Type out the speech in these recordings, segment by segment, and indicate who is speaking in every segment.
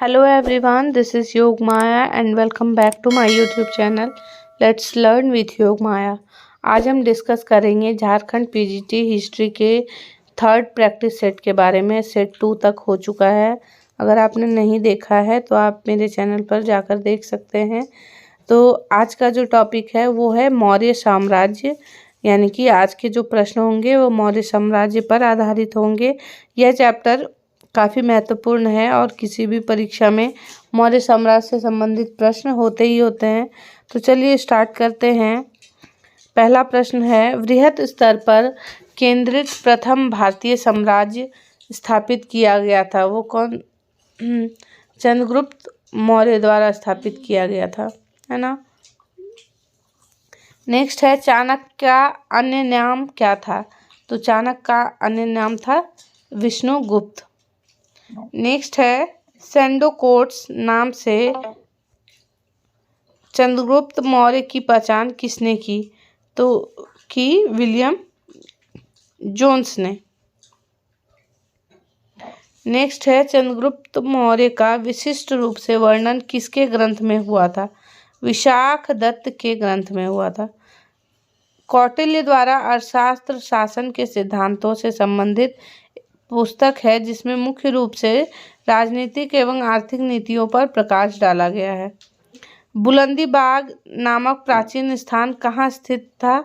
Speaker 1: Hello everyone, this is Yog Maya and welcome back to my YouTube channel. Let's learn with Yog Maya. आज हम discuss करेंगे Jharkhand PGT history के third practice set के बारे में। Set 2 तक हो चुका है। अगर आपने नहीं देखा है तो आप मेरे चैनल पर जाकर देख सकते हैं। तो आज का जो टॉपिक है वो है मौर्य साम्राज्य, यानी कि आज के जो प्रश्न होंगे वो मौर्य साम्राज्य पर आधारित होंगे। यह चैप्टर काफ़ी महत्वपूर्ण है और किसी भी परीक्षा में मौर्य साम्राज्य से संबंधित प्रश्न होते ही होते हैं। तो चलिए स्टार्ट करते हैं। पहला प्रश्न है, वृहत स्तर पर केंद्रित प्रथम भारतीय साम्राज्य स्थापित किया गया था, वो कौन? चंद्रगुप्त मौर्य द्वारा स्थापित किया गया था, है ना। नेक्स्ट है, चाणक्य का अन्य नाम क्या था? तो चाणक्य का अन्य नाम था विष्णुगुप्त। नेक्स्ट है, सेंडोकोट्स नाम से चंद्रगुप्त मौर्य की पहचान किसने की? तो की विलियम जोन्स ने। नेक्स्ट है, चंद्रगुप्त मौर्य का विशिष्ट रूप से वर्णन किसके ग्रंथ में हुआ था? विशाख दत्त के ग्रंथ में हुआ था। कौटिल्य द्वारा अर्थशास्त्र शासन के सिद्धांतों से संबंधित पुस्तक है जिसमें मुख्य रूप से राजनीतिक एवं आर्थिक नीतियों पर प्रकाश डाला गया है। बुलंदी बाग नामक प्राचीन स्थान कहाँ स्थित था?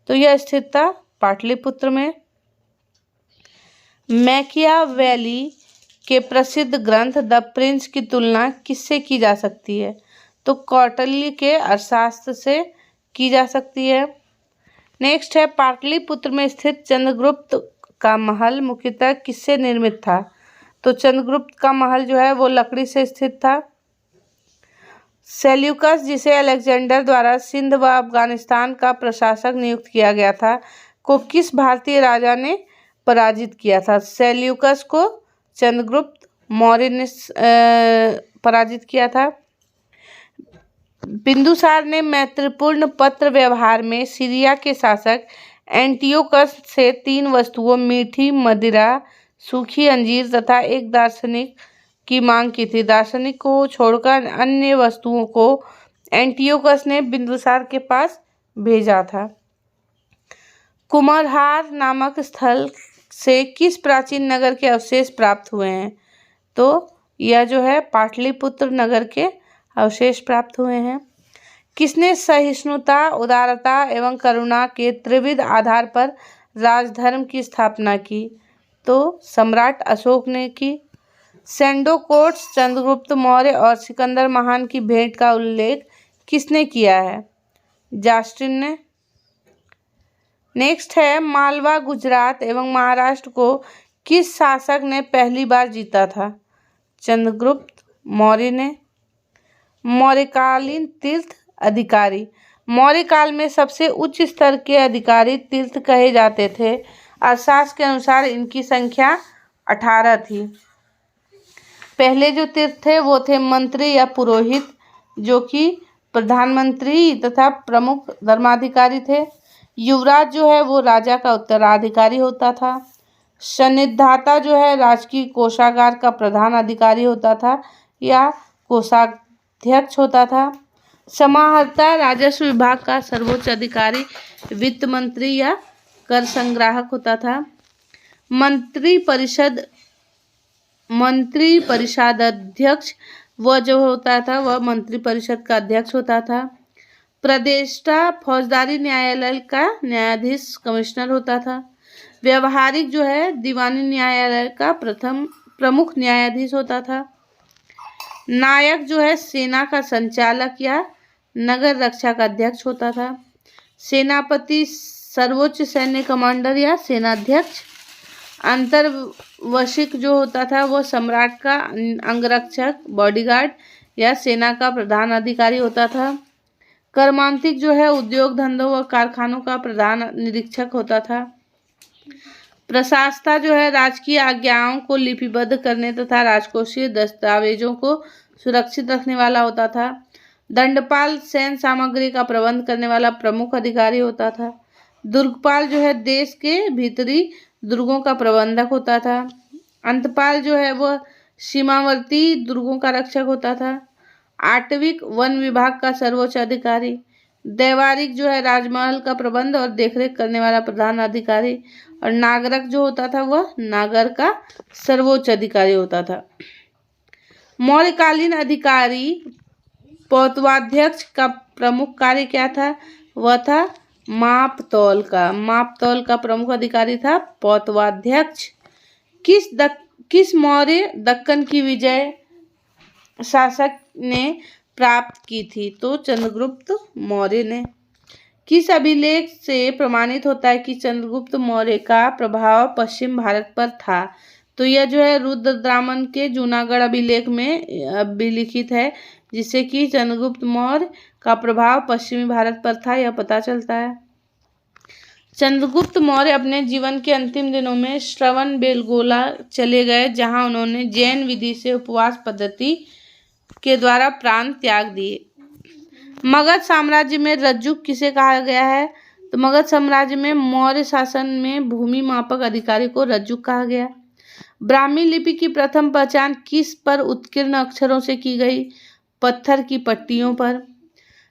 Speaker 1: तो यह स्थित था पाटलिपुत्र में। मैकियावेली के प्रसिद्ध ग्रंथ द प्रिंस की तुलना किससे की जा सकती है? तो कौटिल्य के अर्थशास्त्र से की जा सकती है। नेक्स्ट है, पाटलिपुत्र में स्थित चंद्रगुप्त का महल मुख्यतः किससे निर्मित था? तो चंद्रगुप्त का महल जो है वो लकड़ी से स्थित था। सेल्यूकस, जिसे अलेक्जेंडर द्वारा सिंध व अफगानिस्तान का प्रशासक नियुक्त किया गया था, को किस भारतीय राजा ने पराजित किया था? सेल्यूकस को चंद्रगुप्त मौर्य ने पराजित किया था। बिंदुसार ने मैत्रीपूर्ण पत्र व्यवहार में सीरिया के शासक एंटियोकस से 3 वस्तुओं मीठी मदिरा, सूखी अंजीर तथा एक दार्शनिक की मांग की थी। दार्शनिक को छोड़कर अन्य वस्तुओं को एंटियोकस ने बिंदुसार के पास भेजा था। कुम्हरहार नामक स्थल से किस प्राचीन नगर के अवशेष प्राप्त हुए हैं? तो यह जो है पाटलिपुत्र नगर के अवशेष प्राप्त हुए हैं। किसने सहिष्णुता, उदारता एवं करुणा के त्रिविध आधार पर राजधर्म की स्थापना की? तो सम्राट अशोक ने की। सेंडोकोट्स चंद्रगुप्त मौर्य और सिकंदर महान की भेंट का उल्लेख किसने किया है? जास्टिन ने। नेक्स्ट है, मालवा, गुजरात एवं महाराष्ट्र को किस शासक ने पहली बार जीता था? चंद्रगुप्त मौर्य ने। मौर्यकालीन तीर्थ अधिकारी, मौर्य काल में सबसे उच्च स्तर के अधिकारी तीर्थ कहे जाते थे। अर्थशास्त्र के अनुसार इनकी संख्या 18 थी। पहले जो तीर्थ थे वो थे मंत्री या पुरोहित, जो कि प्रधानमंत्री तथा प्रमुख धर्माधिकारी थे। युवराज जो है वो राजा का उत्तराधिकारी होता था। सन्निधाता जो है राजकीय कोषागार का प्रधान अधिकारी होता था या कोषाध्यक्ष होता था। समाहर्ता राजस्व विभाग का सर्वोच्च अधिकारी वित्त मंत्री या कर संग्राहक होता था। मंत्री परिषद अध्यक्ष वह जो होता था वह मंत्री परिषद का अध्यक्ष होता था। प्रदेष्टा फौजदारी न्यायालय का न्यायाधीश कमिश्नर होता था। व्यवहारिक जो है दीवानी न्यायालय का प्रमुख न्यायाधीश होता था। नायक जो है सेना का संचालक या नगर रक्षा का अध्यक्ष होता था। सेनापति सर्वोच्च सैन्य कमांडर या सेनाध्यक्ष। अंतर्वशिक जो होता था वह सम्राट का अंगरक्षक, बॉडीगार्ड या सेना का प्रधान अधिकारी होता था। कर्मांतिक जो है उद्योग धंधों व कारखानों का प्रधान निरीक्षक होता था। प्रशासता जो है राजकीय आज्ञाओं को लिपिबद्ध करने तथा राजकोषीय दस्तावेजों को सुरक्षित रखने वाला होता था। दंडपाल सैन्य सामग्री का प्रबंध करने वाला प्रमुख अधिकारी होता था। दुर्गपाल जो है देश के भीतरी दुर्गों का प्रबंधक होता था। अंतपाल जो है वह सीमावर्ती दुर्गों का रक्षक होता था। आटविक वन विभाग का सर्वोच्च अधिकारी। दैवारिक जो है राजमहल का प्रबंध और देखरेख करने वाला प्रधान अधिकारी। और नागरक जो होता था वह नागर का सर्वोच्च अधिकारी होता था। मौर्यकालीन अधिकारी पौतवाध्यक्ष का प्रमुख कार्य क्या था? वह था मापतौल का प्रमुख अधिकारी था पौतवाध्यक्ष। किस मौर्य दक्कन की विजय शासक ने प्राप्त की थी? तो चंद्रगुप्त मौर्य ने। किस अभिलेख से प्रमाणित होता है कि चंद्रगुप्त मौर्य का प्रभाव पश्चिम भारत पर था? तो यह जो है रुद्रदामन के जूनागढ़ अभिलेख में अभिलिखित है, जिससे कि चंद्रगुप्त मौर्य का प्रभाव पश्चिमी भारत पर था, यह पता चलता है। चंद्रगुप्त मौर्य अपने जीवन के अंतिम दिनों में श्रवणबेलगोला चले गए, जहां उन्होंने जैन विधि से उपवास पद्धति के द्वारा प्राण त्याग दिए। मगध साम्राज्य में रज्जुक किसे कहा गया है? तो मगध साम्राज्य में मौर्य शासन में भूमि मापक अधिकारी को रज्जुक कहा गया। ब्राह्मी लिपि की प्रथम पहचान किस पर उत्कीर्ण अक्षरों से की गई? पत्थर की पट्टियों पर।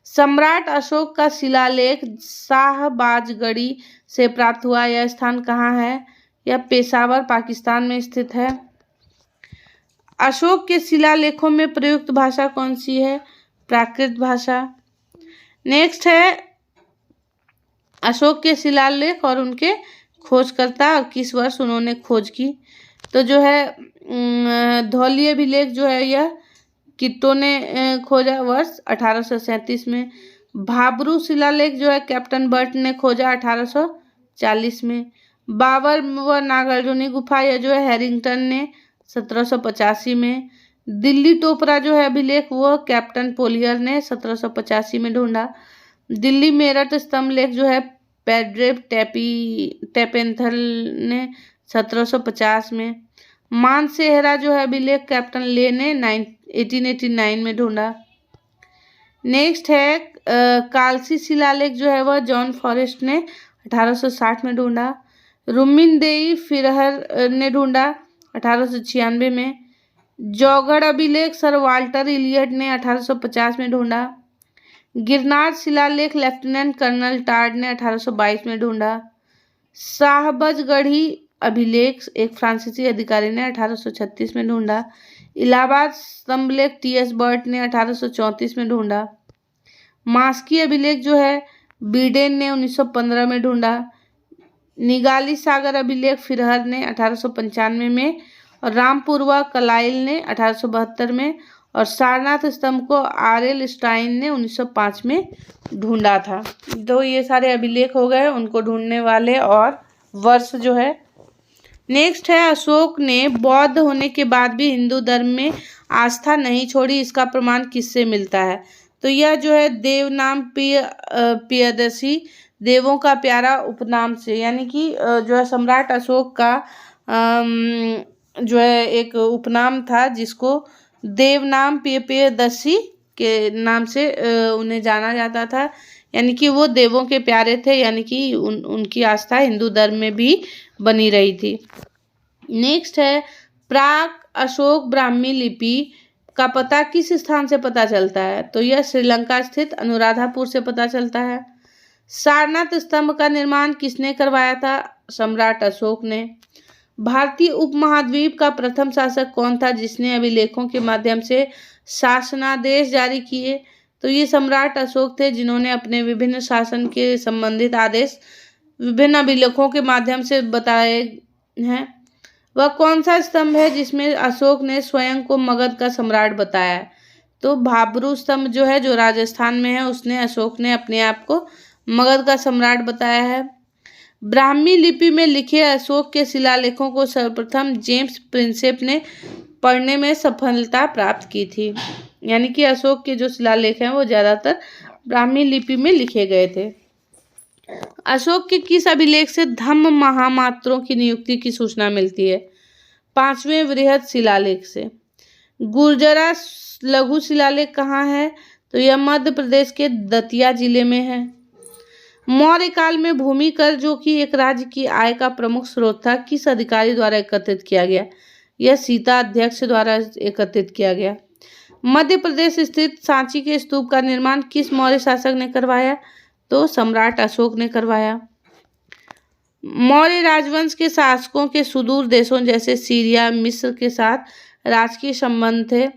Speaker 1: सम्राट अशोक का शिलालेख शाहबाजगढ़ी से प्राप्त हुआ, यह स्थान कहाँ है? यह पेशावर पाकिस्तान में स्थित है। अशोक के शिलालेखों में प्रयुक्त भाषा कौन सी है? प्राकृत भाषा। नेक्स्ट है अशोक के शिलालेख और उनके खोजकर्ता और किस वर्ष उन्होंने खोज की। तो जो है धौली अभिलेख जो है यह किट्टो ने खोजा वर्ष 1837 में। भाबरू शिलालेख जो है कैप्टन बर्ट ने खोजा 1840 में। बाबर व नागार्जुनी गुफा यह जो है हैरिंगटन ने 1785 में। दिल्ली टोपरा जो है अभिलेख वह कैप्टन पोलियर ने 1785 में ढूंढा। दिल्ली मेरठ स्तंभ लेख जो है पेड्रेव टेपेंथल ने 1750 में। मानसेहरा जो है अभिलेख कैप्टन ले ने 1889 में ढूंढा। नेक्स्ट है कालसी शिलालेख जो है वह जॉन फॉरेस्ट ने 1860 में ढूंढा। रुमिनदेई फिरहर ने ढूंढा 1896 में। जौगढ़ अभिलेख सर वाल्टर इलियट ने 1850 में ढूंढा। गिरनार शिलालेख लेफ्टिनेंट कर्नल टार्ड ने 1822 में ढूंढा। शाहबजगढ़ी अभिलेख एक फ्रांसीसी अधिकारी ने 1836 में ढूंढा। इलाहाबाद स्तंभलेख टी.एस. बर्ट ने 1834 में ढूंढा। मास्की अभिलेख जो है बीडेन ने 1915 में ढूंढा। निगाली सागर अभिलेख फिरहर ने 1895 में और रामपुरवा कलाइल ने 1872 में और सारनाथ स्तंभ को आर.एल. स्टाइन ने 1905 में ढूंढा था। तो ये सारे अभिलेख हो गए उनको ढूंढने वाले और वर्ष जो है। नेक्स्ट है अशोक ने बौद्ध होने के बाद भी हिंदू धर्म में आस्था नहीं छोड़ी, इसका प्रमाण किससे मिलता है? तो यह जो है देवनाम प्रियदर्शी देवों का प्यारा उपनाम से, यानी कि जो है सम्राट अशोक का जो है एक उपनाम था जिसको देवनाम प्रियदर्शी के नाम से उन्हें जाना जाता था, यानी कि वो देवों के प्यारे थे, यानी कि उनकी आस्था हिंदू धर्म में भी बनी रही थी। नेक्स्ट है प्राक अशोक ब्राह्मी लिपि का पता किस स्थान से पता चलता है? तो यह श्रीलंका स्थित अनुराधापुर से पता चलता है। सारनाथ स्तंभ का निर्माण किसने करवाया था? सम्राट अशोक ने। भारतीय उपमहाद्वीप का प्रथम शासक कौन था जिसने अभिलेखों के माध्यम से शासनादेश जारी किए? तो ये सम्राट अशोक थे जिन्होंने अपने विभिन्न शासन के संबंधित आदेश विभिन्न अभिलेखों के माध्यम से बताए हैं। वह कौन सा स्तंभ है जिसमें अशोक ने स्वयं को मगध का सम्राट बताया है? तो भाबरू स्तंभ जो है जो राजस्थान में है उसने अशोक ने अपने आप को मगध का सम्राट बताया है। ब्राह्मी लिपि में लिखे अशोक के शिलालेखों को सर्वप्रथम जेम्स प्रिंसेप ने पढ़ने में सफलता प्राप्त की थी, यानी कि अशोक के जो शिलालेख हैं वो ज़्यादातर ब्राह्मी लिपि में लिखे गए थे। अशोक के किस अभिलेख से धम्म महामात्रों की नियुक्ति की सूचना मिलती है? 5वें वृहद शिलालेख से। गुर्जरा लघु शिलालेख कहाँ है? तो यह मध्य प्रदेश के दतिया जिले में है। मौर्य काल में भूमि कर जो कि एक राज्य की आय का प्रमुख स्रोत था किस अधिकारी द्वारा एकत्रित किया गया? यह सीता अध्यक्ष द्वारा एकत्रित किया गया। मध्य प्रदेश स्थित सांची के स्तूप का निर्माण किस मौर्य शासक ने करवाया? तो सम्राट अशोक ने करवाया। मौर्य राजवंश के शासकों के सुदूर देशों जैसे सीरिया, मिस्र के साथ राजकीय संबंध थे।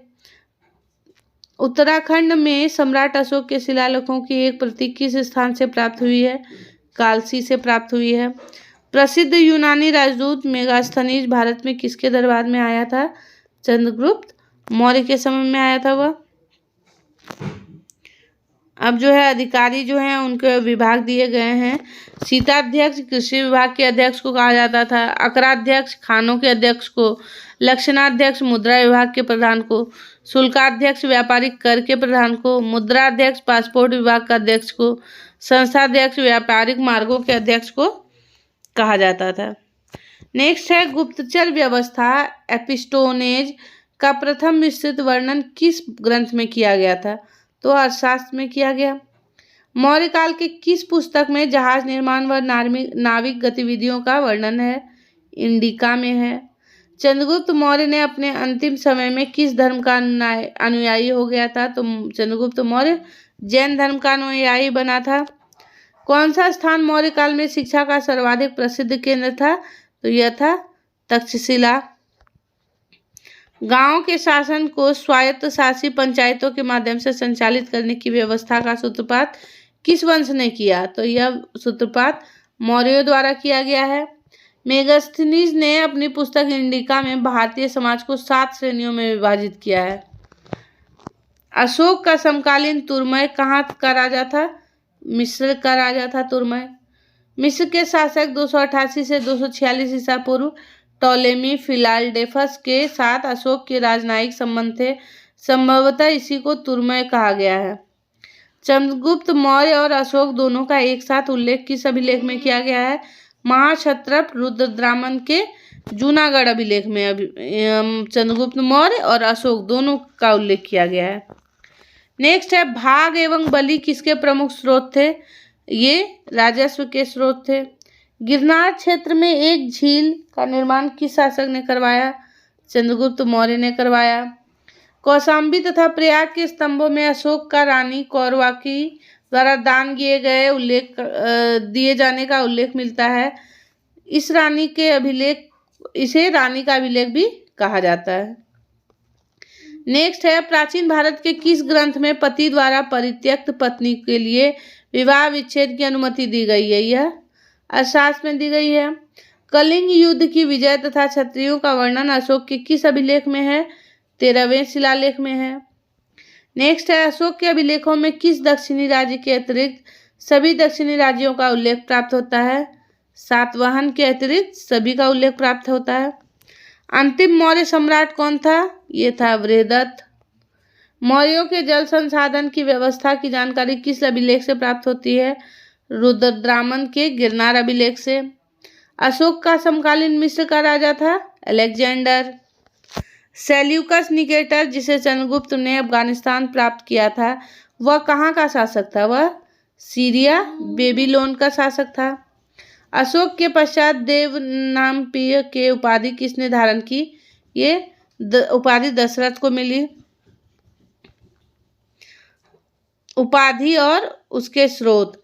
Speaker 1: उत्तराखंड में सम्राट अशोक के शिलालेखों की एक प्रति किस स्थान से प्राप्त हुई है? कालसी से प्राप्त हुई है। प्रसिद्ध यूनानी राजदूत मेगास्थनीज भारत में किसके दरबार में आया था? चंद्रगुप्त मौर्य के समय में आया था वह। अब जो है अधिकारी जो हैं उनके विभाग दिए गए हैं। सीताध्यक्ष कृषि विभाग के अध्यक्ष को कहा जाता था। अकराध्यक्ष खानों के अध्यक्ष को, लक्षणाध्यक्ष मुद्रा विभाग के प्रधान को, शुल्काध्यक्ष व्यापारिक कर के प्रधान को, मुद्राध्यक्ष पासपोर्ट विभाग का अध्यक्ष को, संस्थाध्यक्ष व्यापारिक मार्गों के अध्यक्ष को कहा जाता था। नेक्स्ट है गुप्तचर व्यवस्था एपिस्टोनेज का प्रथम विस्तृत वर्णन किस ग्रंथ में किया गया था? तो अर्थशास्त्र में किया गया। मौर्य काल के किस पुस्तक में जहाज निर्माण व नाविक गतिविधियों का वर्णन है? इंडिका में है। चंद्रगुप्त मौर्य ने अपने अंतिम समय में किस धर्म का अनुयायी हो गया था? तो चंद्रगुप्त मौर्य जैन धर्म का अनुयायी बना था। कौन सा स्थान मौर्य काल में शिक्षा का सर्वाधिक प्रसिद्ध केंद्र था? तो यह था तक्षशिला। गांव के शासन को स्वायत्त शासी पंचायतों के माध्यम से संचालित करने की व्यवस्था का सूत्रपात किस वंश ने किया? तो यह सूत्रपात मौर्यों द्वारा किया गया है। मेगास्थनीज ने अपनी पुस्तक इंडिका में भारतीय समाज को 7 श्रेणियों में विभाजित किया है। अशोक का समकालीन तुर्मय कहाँ का राजा था? मिस्र का राजा था तुर्मय। मिस्र के शासक 288 से 246 ईसा पूर्व टॉलेमी फिलाडेल्फस के साथ अशोक के राजनयिक संबंध थे। संभवतः इसी को तुर्मय कहा गया है। चंद्रगुप्त मौर्य और अशोक दोनों का एक साथ उल्लेख किस अभिलेख में किया गया है? महाक्षत्रप रुद्रद्रामन के जूनागढ़ अभिलेख में चंद्रगुप्त मौर्य और अशोक दोनों का उल्लेख किया गया है। नेक्स्ट है भाग एवं बलि किसके प्रमुख स्रोत थे? ये राजस्व के स्रोत थे। गिरनार क्षेत्र में एक झील का निर्माण किस शासक ने करवाया? चंद्रगुप्त मौर्य ने करवाया। कौशाम्बी तथा प्रयाग के स्तंभों में अशोक का रानी कौरवाकी द्वारा दान दिए जाने का उल्लेख मिलता है। इसे रानी का अभिलेख भी कहा जाता है। नेक्स्ट है प्राचीन भारत के किस ग्रंथ में पति द्वारा परित्यक्त पत्नी के लिए विवाह विच्छेद की अनुमति दी गई है? यह अर्थशास्त्र में दी गई है। कलिंग युद्ध की विजय तथा क्षत्रियों का वर्णन अशोक के किस अभिलेख में है? 13वें शिलालेख में है। नेक्स्ट है अशोक के अभिलेखों में किस दक्षिणी राज्य के अतिरिक्त सभी दक्षिणी राज्यों का उल्लेख प्राप्त होता है? सातवाहन के अतिरिक्त सभी का उल्लेख प्राप्त होता है। अंतिम मौर्य सम्राट कौन था? ये था बृहदत्त। मौर्यों के जल संसाधन की व्यवस्था की जानकारी किस अभिलेख से प्राप्त होती है? रुद्रद्रामन के गिरनार अभिलेख से। अशोक का समकालीन मिस्र का राजा था अलेक्जेंडर। सेल्यूकस निकेटर जिसे चंद्रगुप्त ने अफगानिस्तान प्राप्त किया था वह कहाँ का शासक था? वह सीरिया बेबीलोन का शासक था। अशोक के पश्चात देवनामप्रिय के उपाधि किसने धारण की? ये उपाधि दशरथ को मिली। उपाधि और उसके स्रोत।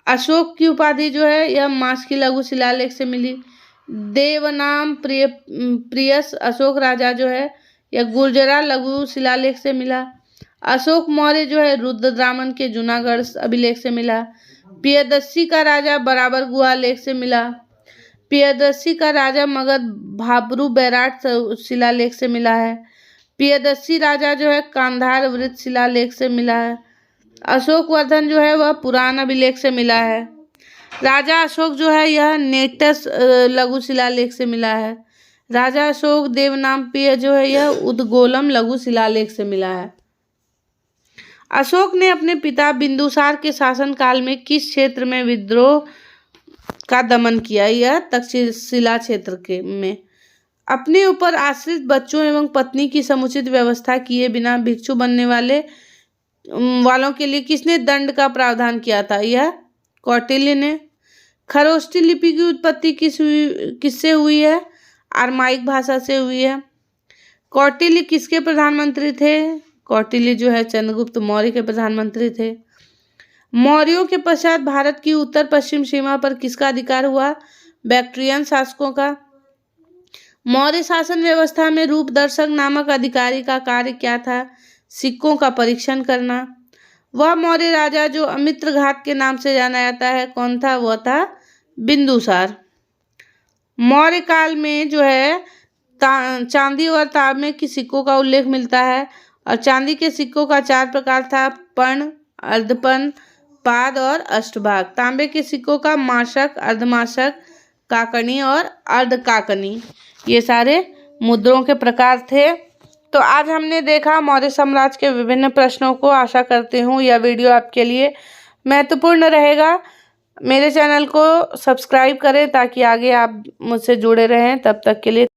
Speaker 1: अशोक की उपाधि जो है यह मास की लघु शिलालेख से मिली। देवनाम प्रियस अशोक राजा जो है यह गुर्जरा लघु शिलालेख से मिला। अशोक मौर्य जो है रुद्रद्रामन के जूनागढ़ अभिलेख से मिला। प्रियदर्शी का राजा बराबर गुहा लेख से मिला। प्रियदर्शी का राजा मगध भाबरू बैराट शिलालेख से मिला है। प्रियदर्शी राजा जो है कांधार वृत्त शिलालेख से मिला है। अशोक वर्धन जो है वह पुराण अभिलेख से मिला है। राजा अशोक जो है यह नेटस लघु शिलालेख से मिला है। राजा अशोक देवनामप्रिय जो है यह उद्गोलम लघु शिलालेख से मिला है। अशोक ने अपने पिता बिंदुसार के शासन काल में किस क्षेत्र में विद्रोह का दमन किया? यह तक्षशिला क्षेत्र में। अपने ऊपर आश्रित बच्चों एवं पत्नी की समुचित व्यवस्था किए बिना भिक्षु बनने वालों के लिए किसने दंड का प्रावधान किया था? यह कौटिल्य ने। खरोष्ठी लिपि की उत्पत्ति किससे हुई है? अरमाइक भाषा से हुई है। कौटिल्य किसके प्रधानमंत्री थे? कौटिल्य जो है चंद्रगुप्त मौर्य के प्रधानमंत्री थे। मौर्यों के पश्चात भारत की उत्तर पश्चिम सीमा पर किसका अधिकार हुआ? बैक्ट्रियन शासकों का। मौर्य शासन व्यवस्था में रूपदर्शक नामक अधिकारी का कार्य क्या था? सिक्कों का परीक्षण करना। वह मौर्य राजा जो अमित्र घात के नाम से जाना जाता है कौन था? वह था बिंदुसार। मौर्य काल में जो है चांदी और तांबे की सिक्कों का उल्लेख मिलता है और चांदी के सिक्कों का 4 प्रकार था, पर्ण, अर्धपर्ण, पाद और अष्टभाग। तांबे के सिक्कों का माशक, अर्धमाशक, काकनी और अर्धकाकनी, ये सारे मुद्राओं के प्रकार थे। तो आज हमने देखा मौर्य साम्राज्य के विभिन्न प्रश्नों को। आशा करती हूँ यह वीडियो आपके लिए महत्वपूर्ण रहेगा। मेरे चैनल को सब्सक्राइब करें ताकि आगे आप मुझसे जुड़े रहें। तब तक के लिए